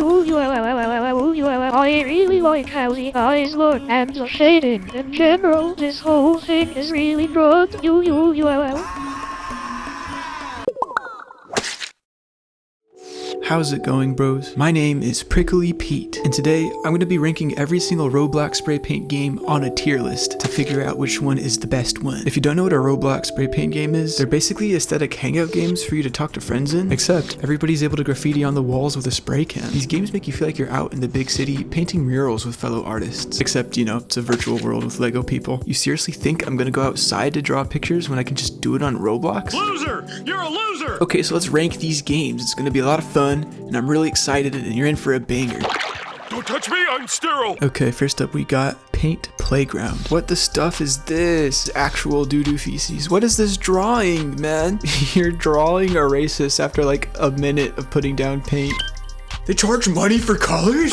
I really like how the eyes look and the shading. In general, this whole thing is really good. How's it going, bros? My name is Prickly Pete, and today I'm going to be ranking every single Roblox spray paint game on a tier list to figure out which one is the best one. If you don't know what a Roblox spray paint game is, they're basically aesthetic hangout games for you to talk to friends in, except everybody's able to graffiti on the walls with a spray can. These games make you feel like you're out in the big city painting murals with fellow artists, except, you know, it's a virtual world with Lego people. You seriously think I'm going to go outside to draw pictures when I can just do it on Roblox? Loser! You're a loser! Okay, so let's rank these games. It's going to be a lot of fun, and I'm really excited, and you're in for a banger. Don't touch me, I'm sterile! Okay, first up we got Paint Playground. What the stuff is this? Actual doo-doo feces. What is this drawing, man? You're drawing a racist after like a minute of putting down paint. They charge money for colors?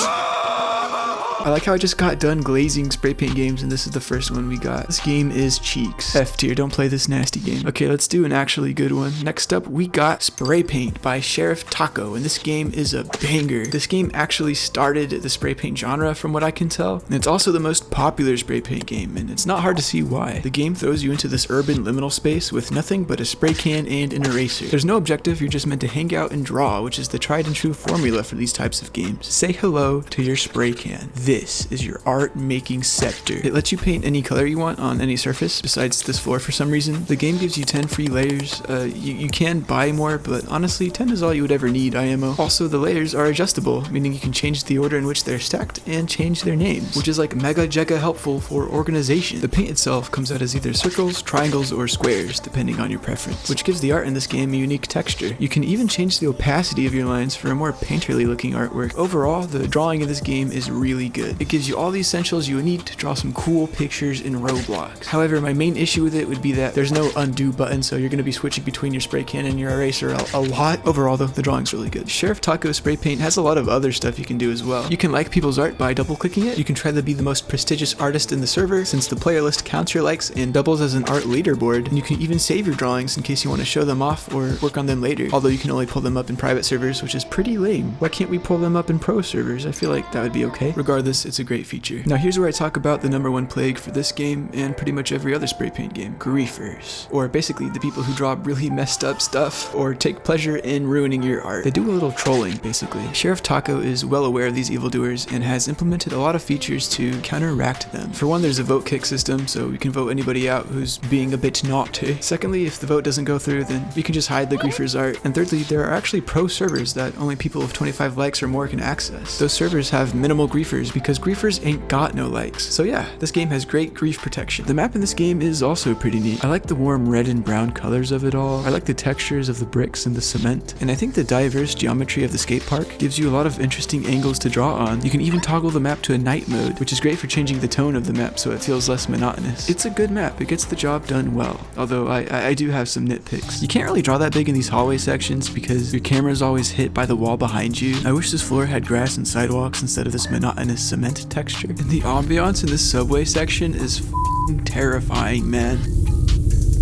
I like how I just got done glazing spray paint games and this is the first one we got. This game is cheeks. F tier, don't play this nasty game. Okay, let's do an actually good one. Next up, we got Spray Paint by Sheriff Taco, and this game is a banger. This game actually started the spray paint genre from what I can tell, and it's also the most popular spray paint game, and it's not hard to see why. The game throws you into this urban liminal space with nothing but a spray can and an eraser. There's no objective, you're just meant to hang out and draw, which is the tried and true formula for these types of games. Say hello to your spray can. This is your art-making scepter. It lets you paint any color you want on any surface besides this floor for some reason. The game gives you 10 free layers. You can buy more, but honestly 10 is all you would ever need, IMO. Also, the layers are adjustable, meaning you can change the order in which they're stacked and change their names, which is like mega jega helpful for organization. The paint itself comes out as either circles, triangles, or squares, depending on your preference, which gives the art in this game a unique texture. You can even change the opacity of your lines for a more painterly looking artwork. Overall, the drawing in this game is really good. It gives you all the essentials you would need to draw some cool pictures in Roblox. However, my main issue with it would be that there's no undo button, so you're going to be switching between your spray can and your eraser a lot. Overall though, the drawing's really good. Sheriff Taco Spray Paint has a lot of other stuff you can do as well. You can like people's art by double clicking it. You can try to be the most prestigious artist in the server, since the player list counts your likes and doubles as an art leaderboard, and you can even save your drawings in case you want to show them off or work on them later, although you can only pull them up in private servers, which is pretty lame. Why can't we pull them up in pro servers? I feel like that would be okay. Regardless, it's a great feature. Now here's where I talk about the #1 plague for this game and pretty much every other spray paint game: griefers, or basically the people who draw really messed up stuff or take pleasure in ruining your art. They do a little trolling, basically. Sheriff Taco is well aware of these evildoers and has implemented a lot of features to counteract them. For one, there's a vote kick system, so you can vote anybody out who's being a bit naughty. Secondly, if the vote doesn't go through, then you can just hide the griefer's art. And thirdly, there are actually pro servers that only people with 25 likes or more can access. Those servers have minimal griefers because griefers ain't got no likes. So yeah, this game has great grief protection. The map in this game is also pretty neat. I like the warm red and brown colors of it all. I like the textures of the bricks and the cement. And I think the diverse geometry of the skate park gives you a lot of interesting angles to draw on. You can even toggle the map to a night mode, which is great for changing the tone of the map so it feels less monotonous. It's a good map. It gets the job done well, although I do have some nitpicks. You can't really draw that big in these hallway sections because your camera is always hit by the wall behind you. I wish this floor had grass and sidewalks instead of this monotonous cement texture. And the ambiance in this subway section is f***ing terrifying, man.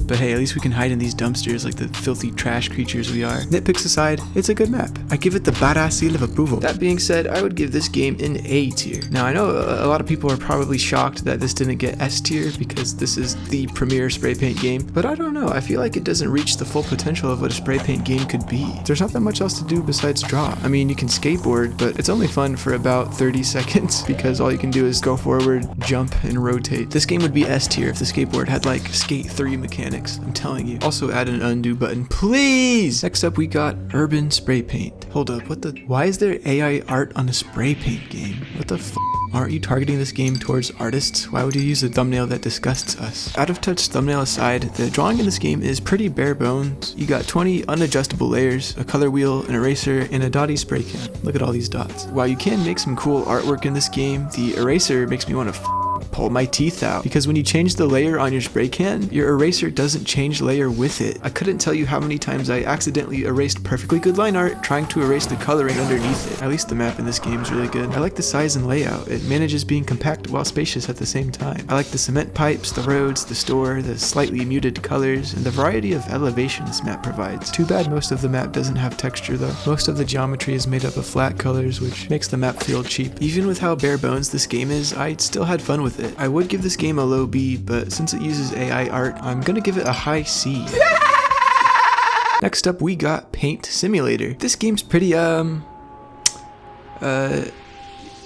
But hey, at least we can hide in these dumpsters like the filthy trash creatures we are. Nitpicks aside, it's a good map. I give it the badass seal of approval. That being said, I would give this game an A tier. Now, I know a lot of people are probably shocked that this didn't get S tier because this is the premier spray paint game, but I don't know. I feel like it doesn't reach the full potential of what a spray paint game could be. There's not that much else to do besides draw. I mean, you can skateboard, but it's only fun for about 30 seconds because all you can do is go forward, jump, and rotate. This game would be S tier if the skateboard had like Skate 3 mechanics. I'm telling you. Also add an undo button, please! Next up we got Urban Spray Paint. Hold up, why is there AI art on a spray paint game? What the f***? Aren't you targeting this game towards artists? Why would you use a thumbnail that disgusts us? Out of touch thumbnail aside, the drawing in this game is pretty bare bones. You got 20 unadjustable layers, a color wheel, an eraser, and a dotty spray can. Look at all these dots. While you can make some cool artwork in this game, the eraser makes me want to pull my teeth out. Because when you change the layer on your spray can, your eraser doesn't change layer with it. I couldn't tell you how many times I accidentally erased perfectly good line art trying to erase the coloring underneath it. At least the map in this game is really good. I like the size and layout. It manages being compact while spacious at the same time. I like the cement pipes, the roads, the store, the slightly muted colors, and the variety of elevation this map provides. Too bad most of the map doesn't have texture though. Most of the geometry is made up of flat colors, which makes the map feel cheap. Even with how bare bones this game is, I still had fun with it. I would give this game a low B, but since it uses AI art, I'm gonna give it a high C. Next up, we got Paint Simulator. This game's pretty,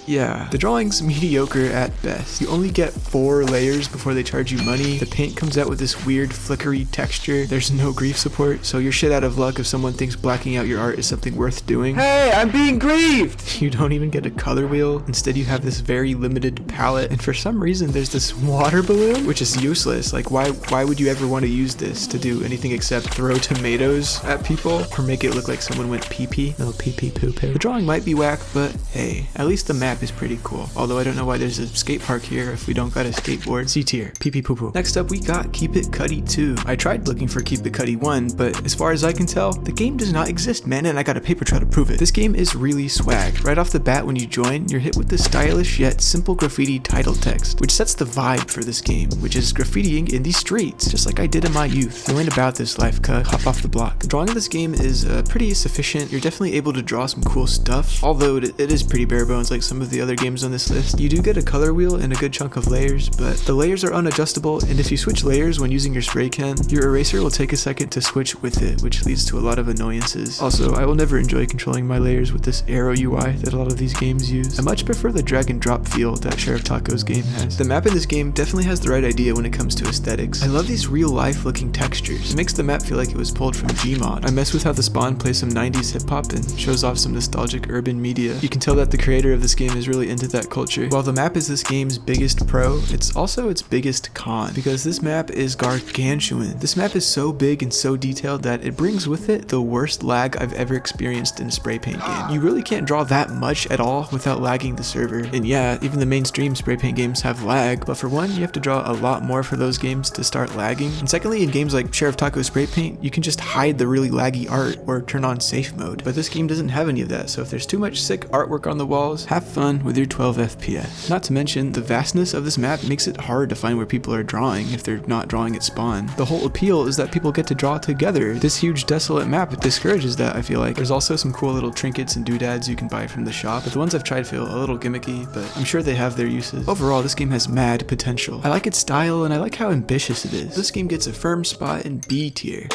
yeah. The drawing's mediocre at best. You only get 4 layers before they charge you money. The paint comes out with this weird flickery texture. There's no grief support, so you're shit out of luck if someone thinks blacking out your art is something worth doing. Hey, I'm being grieved! You don't even get a color wheel. Instead, you have this very limited palette, and for some reason, there's this water balloon, which is useless. Like, why would you ever want to use this to do anything except throw tomatoes at people or make it look like someone went pee-pee? No pee-pee poo-poo. The drawing might be whack, but hey, at least the map is pretty cool. Although I don't know why there's a skate park here if we don't got a skateboard. C tier. Pee pee poo poo. Next up we got Keep It Cutty 2. I tried looking for Keep It Cutty 1, but as far as I can tell, the game does not exist, man, and I got a paper trail to prove it. This game is really swag. Right off the bat when you join, you're hit with the stylish yet simple graffiti title text, which sets the vibe for this game, which is graffitiing in the streets, just like I did in my youth. You ain't about this life, cuh. Hop off the block. The drawing of this game is pretty sufficient. You're definitely able to draw some cool stuff, although it is pretty bare bones like some of the other games on this list. You do get a color wheel and a good chunk of layers, but the layers are unadjustable, and if you switch layers when using your spray can, your eraser will take a second to switch with it, which leads to a lot of annoyances. Also, I will never enjoy controlling my layers with this arrow UI that a lot of these games use. I much prefer the drag and drop feel that Sheriff Taco's game has. The map in this game definitely has the right idea when it comes to aesthetics. I love these real life looking textures. It makes the map feel like it was pulled from Gmod. I mess with how the spawn plays some 90s hip hop and shows off some nostalgic urban media. You can tell that the creator of this game is really into that culture. While the map is this game's biggest pro, it's also its biggest con, because this map is gargantuan. This map is so big and so detailed that it brings with it the worst lag I've ever experienced in a spray paint game. You really can't draw that much at all without lagging the server. And yeah, even the mainstream spray paint games have lag, but for one, you have to draw a lot more for those games to start lagging. And secondly, in games like Sheriff Taco Spray Paint, you can just hide the really laggy art or turn on safe mode. But this game doesn't have any of that, so if there's too much sick artwork on the walls, have fun with your 12 FPS. Not to mention, the vastness of this map makes it hard to find where people are drawing if they're not drawing at spawn. The whole appeal is that people get to draw together. This huge desolate map, it discourages that, I feel like. There's also some cool little trinkets and doodads you can buy from the shop, but the ones I've tried feel a little gimmicky, but I'm sure they have their uses. Overall, this game has mad potential. I like its style and I like how ambitious it is. This game gets a firm spot in B tier.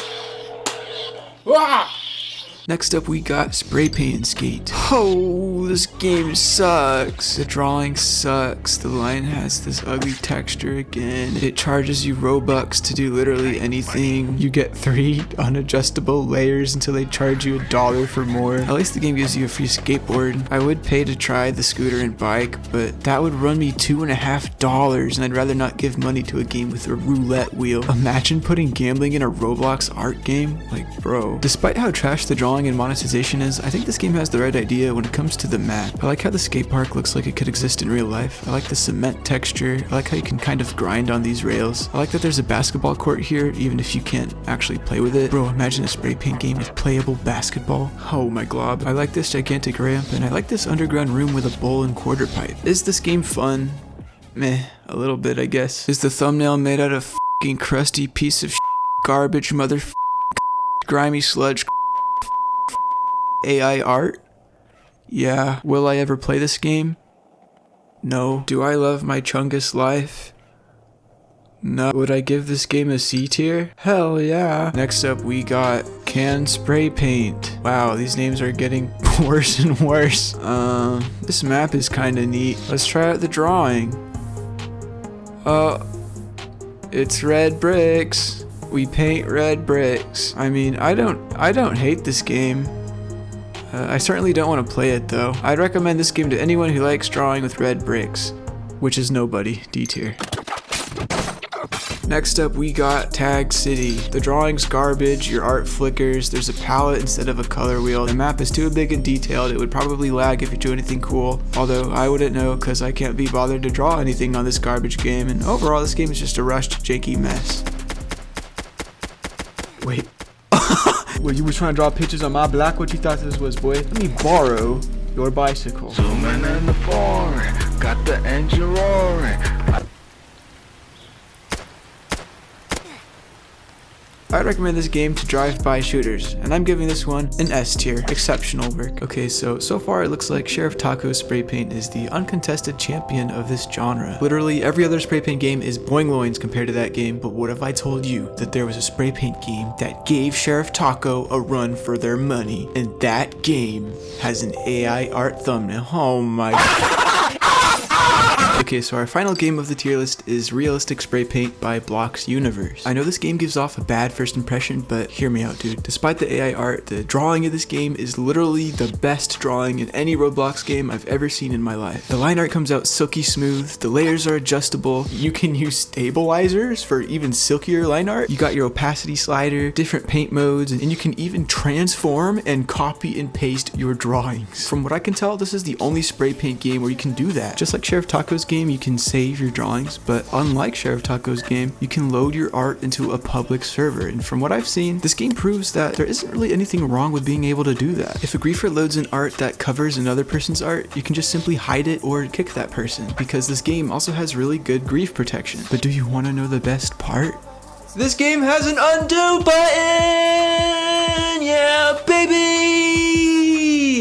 Next up we got Spray Paint and Skate. Oh, this game sucks. The drawing sucks. The line has this ugly texture again. It charges you Robux to do literally anything. You get 3 unadjustable layers until they charge you $1 for more. At least the game gives you a free skateboard. I would pay to try the scooter and bike, but that would run me $2.50, and I'd rather not give money to a game with a roulette wheel. Imagine putting gambling in a Roblox art game? Like, bro. Despite how trash the drawing and monetization is, I think this game has the right idea when it comes to the map. I like how the skate park looks like it could exist in real life. I like the cement texture. I like how you can kind of grind on these rails. I like that there's a basketball court here, even if you can't actually play with it. Bro, imagine a spray paint game with playable basketball. Oh my glob. I like this gigantic ramp, and I like this underground room with a bowl and quarter pipe. Is this game fun? Meh, a little bit, I guess. Is the thumbnail made out of f***ing crusty piece of garbage, grimy sludge AI art? Yeah. Will I ever play this game? No. Do I love my Chungus life? No. Would I give this game a C tier? Hell yeah. Next up we got Can Spray Paint. Wow, these names are getting worse and worse. This map is kinda neat. Let's try out the drawing. It's red bricks. We paint red bricks. I mean, I don't hate this game. I certainly don't want to play it though. I'd recommend this game to anyone who likes drawing with red bricks, which is nobody. D tier. Next up, we got Tag City. The drawing's garbage, your art flickers, there's a palette instead of a color wheel. The map is too big and detailed, it would probably lag if you drew anything cool. Although I wouldn't know because I can't be bothered to draw anything on this garbage game, and overall this game is just a rushed, janky mess. Wait. Well, you were trying to draw pictures on my block? What you thought this was, boy? Let me borrow your bicycle. Zooming in the foreign, got the engine roaring. I'd recommend this game to drive-by shooters, and I'm giving this one an S tier. Exceptional work. Okay, so far it looks like Sheriff Taco's spray paint is the uncontested champion of this genre. Literally every other spray paint game is boing loins compared to that game, but what if I told you that there was a spray paint game that gave Sheriff Taco a run for their money, and that game has an AI art thumbnail? Oh my god. Okay, so our final game of the tier list is Realistic Spray Paint by Blox Universe. I know this game gives off a bad first impression, but hear me out, dude. Despite the AI art, the drawing of this game is literally the best drawing in any Roblox game I've ever seen in my life. The line art comes out silky smooth, the layers are adjustable, you can use stabilizers for even silkier line art, you got your opacity slider, different paint modes, and you can even transform and copy and paste your drawings. From what I can tell, this is the only spray paint game where you can do that. Just like Sheriff Taco's game, you can save your drawings, but unlike Sheriff Taco's game, you can load your art into a public server, and from what I've seen, this game proves that there isn't really anything wrong with being able to do that. If a griefer loads an art that covers another person's art, you can just simply hide it or kick that person, because this game also has really good grief protection. But do you want to know the best part? This game has an undo button! Yeah, baby!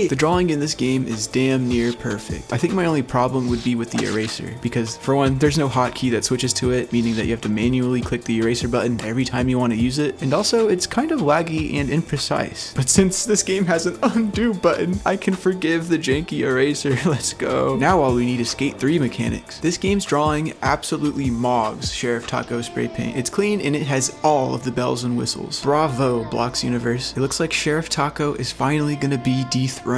The drawing in this game is damn near perfect. I think my only problem would be with the eraser, because for one, there's no hotkey that switches to it, meaning that you have to manually click the eraser button every time you want to use it, and also it's kind of laggy and imprecise. But since this game has an undo button, I can forgive the janky eraser. Let's go. Now all we need is Skate 3 mechanics. This game's drawing absolutely mogs Sheriff Taco spray paint. It's clean and it has all of the bells and whistles. Bravo, Blox Universe. It looks like Sheriff Taco is finally gonna be dethroned.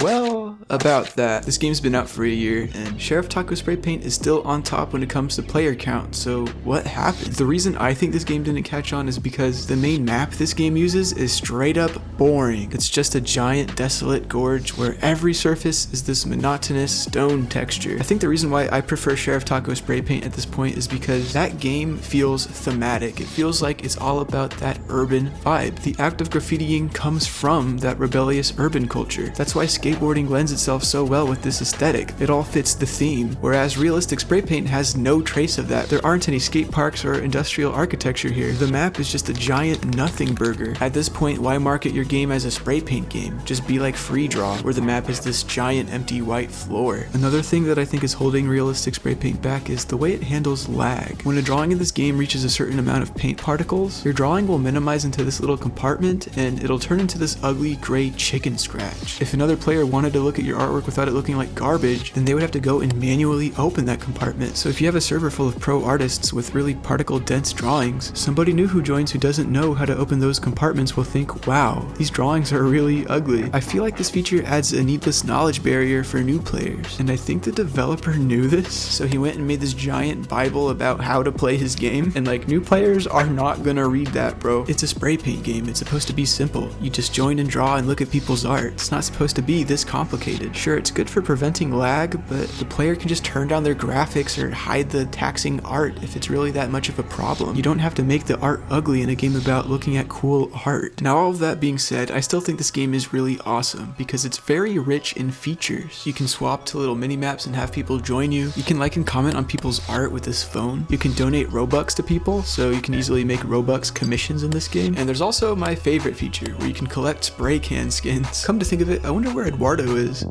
Well, about that. This game's been out for a year, and Sheriff Taco spray paint is still on top when it comes to player count, so what happened? The reason I think this game didn't catch on is because the main map this game uses is straight up boring. It's just a giant desolate gorge where every surface is this monotonous stone texture. I think the reason why I prefer Sheriff Taco spray paint at this point is because that game feels thematic. It feels like it's all about that urban vibe. The act of graffitiing comes from that rebellious urban culture. That's why skateboarding lends itself so well with this aesthetic. It all fits the theme, whereas realistic spray paint has no trace of that. There aren't any skate parks or industrial architecture here. The map is just a giant nothing burger. At this point, why market your game as a spray paint game? Just be like Free Draw, where the map is this giant empty white floor. Another thing that I think is holding realistic spray paint back is the way it handles lag. When a drawing in this game reaches a certain amount of paint particles, your drawing will minimize into this little compartment and it'll turn into this ugly gray chicken scratch. If another player wanted to look at your artwork without it looking like garbage, then they would have to go and manually open that compartment. So if you have a server full of pro artists with really particle dense drawings, somebody new who joins who doesn't know how to open those compartments will think, wow, these drawings are really ugly. I feel like this feature adds a needless knowledge barrier for new players, and I think the developer knew this, so he went and made this giant bible about how to play his game, and like, new players are not gonna read that, bro. It's a spray paint game. It's supposed to be simple. You just join and draw and look at people's art. It's not supposed to be this complicated. Sure, it's good for preventing lag, but the player can just turn down their graphics or hide the taxing art if it's really that much of a problem. You don't have to make the art ugly in a game about looking at cool art. Now, all of that being said, I still think this game is really awesome because it's very rich in features. You can swap to little mini-maps and have people join you. You can like and comment on people's art with this phone. You can donate Robux to people, so you can easily make Robux commissions in this game. And there's also my favorite feature, where you can collect spray can skins. Come to think of it, I wonder where Eduardo is.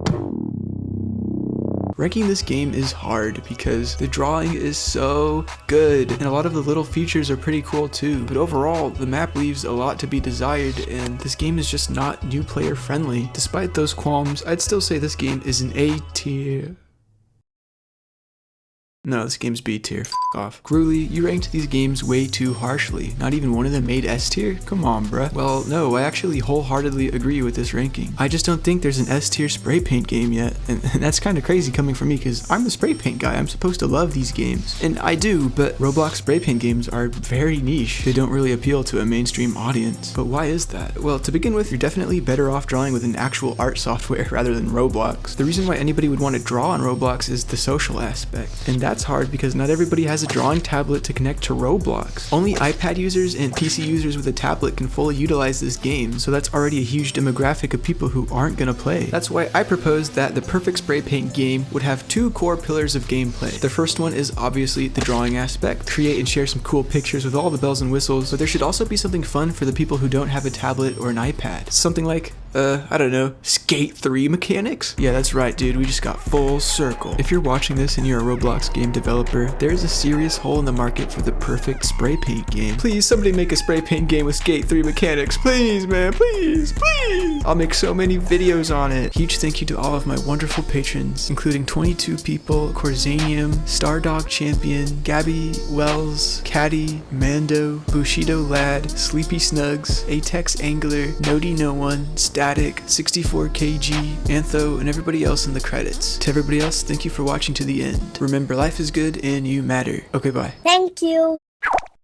Ranking this game is hard because the drawing is so good and a lot of the little features are pretty cool too, but overall the map leaves a lot to be desired and this game is just not new player friendly. Despite those qualms, I'd still say this game is an A tier. No, this game's B tier. F off. Gruely, you ranked these games way too harshly. Not even one of them made S tier? Come on, bruh. Well, no, I actually wholeheartedly agree with this ranking. I just don't think there's an S tier spray paint game yet. And that's kind of crazy coming from me because I'm the spray paint guy. I'm supposed to love these games. And I do, but Roblox spray paint games are very niche. They don't really appeal to a mainstream audience. But why is that? Well, to begin with, you're definitely better off drawing with an actual art software rather than Roblox. The reason why anybody would want to draw on Roblox is the social aspect. And that's hard because not everybody has a drawing tablet to connect to Roblox. Only iPad users and PC users with a tablet can fully utilize this game, so that's already a huge demographic of people who aren't gonna play. That's why I proposed that the perfect spray paint game would have two core pillars of gameplay. The first one is obviously the drawing aspect. Create and share some cool pictures with all the bells and whistles, but there should also be something fun for the people who don't have a tablet or an iPad. Something like I don't know, Skate 3 mechanics? Yeah, that's right, dude, we just got full circle. If you're watching this and you're a Roblox game developer, there's a serious hole in the market for the perfect spray paint game. Please, somebody make a spray paint game with Skate 3 mechanics. Please, man, please, please. I'll make so many videos on it. Huge thank you to all of my wonderful patrons, including 22 people, Corzanium, Stardog Champion, Gabby, Wells, Caddy, Mando, Bushido Lad, Sleepy Snugs, Atex Angler, Nody No One, Static, 64kg, Antho, and everybody else in the credits. To everybody else, thank you for watching to the end. Remember, life is good and you matter. Okay, bye. Thank you.